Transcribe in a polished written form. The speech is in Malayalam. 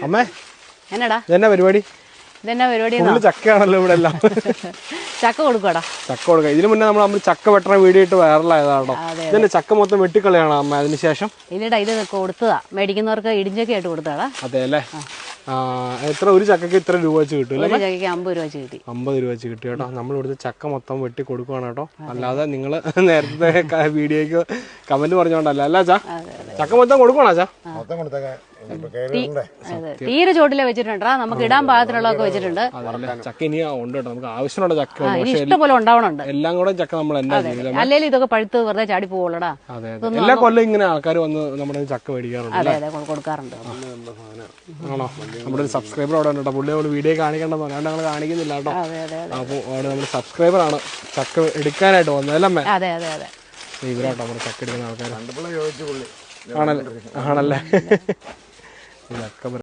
അമ്മേ എന്നടാ ഇതെന്നാ പരിപാടി? ഇതെന്നാ പരിപാടി? ചക്കയാണല്ലോ ഇവിടെ എല്ലാം. ചക്ക കൊടുക്കടാ. ചക്ക കൊടുക്കുക. ഇതിനു മുന്നേ നമ്മൾ ചക്ക വെട്ടണ വീഡിയോ ഇട്ട് വൈറലായതാണോ? ഇതിന്റെ ചക്ക മൊത്തം വെട്ടിക്കളയാണോ അമ്മ അതിനുശേഷം? ഇല്ലടാ, ഇത് കൊടുത്തതാ, മേടിക്കുന്നവർക്ക് ഇടിഞ്ചൊക്കെ ആയിട്ട് കൊടുത്താടാ. അതെ അല്ലേ? എത്ര ഒരു ചക്കക്ക് ഇത്ര രൂപ വെച്ച് കിട്ടും? ഒരു ചക്കയ്ക്ക് 50 രൂപ വെച്ച് കിട്ടി. 50 രൂപ വെച്ച് കിട്ടി കേട്ടോ. നമ്മൾ ഇവിടുത്തെ ചക്ക മൊത്തം വെട്ടി കൊടുക്കുവാണ് കേട്ടോ. അല്ലാതെ നിങ്ങൾ നേരത്തെ വീഡിയോക്ക് കമന്റ് പറഞ്ഞോണ്ടല്ല അല്ല ചാ? ചക്ക മൊത്തം കൊടുക്കണോ ചാ? തീരെ ചോട്ടിലെ വെച്ചിട്ടുണ്ടാ, നമുക്ക് ഇടാൻ പാകത്തിനുള്ളതൊക്കെ വെച്ചിട്ടുണ്ട്. ചക്ക ഇനി ഉണ്ട് കേട്ടോ, നമുക്ക് ആവശ്യമുള്ള ചക്ക ഇഷ്ടംപോലെ ഉണ്ടാവണുണ്ട്. എല്ലാം കൂടെ ചക്ക നമ്മൾ എന്താ ചെയ്യുന്നത്? അല്ലെങ്കിൽ ഇതൊക്കെ പഴുത്ത് വെറുതെ ചാടി പോവുള്ളടാ. അതെ, എല്ലാ കൊല്ലം ഇങ്ങനെ ആൾക്കാർ വന്ന് നമ്മുടെ ചക്ക മേടിക്കാറുണ്ട്. അതെ അതെ, കൊടുക്കാറുണ്ട്. ആണോ? നമ്മുടെ ഒരു സബ്സ്ക്രൈബർ അവിടെ ഉണ്ട് കേട്ടോ. പുള്ളി നമ്മൾ വീഡിയോ കാണിക്കണ്ടെന്ന് പറഞ്ഞാൽ ഞങ്ങൾ കാണിക്കുന്നില്ല കേട്ടോ. അപ്പോൾ അവിടെ നമ്മുടെ സബ്സ്ക്രൈബറാണ് ചക്ക എടുക്കാനായിട്ട് വന്നത് അല്ലേ? അതെ അതെ അതെ, ഇവരാട്ടോ നമ്മുടെ ചക്ക എടുക്കുന്ന ആൾക്കാർ. ആണല്ലേ? ചക്ക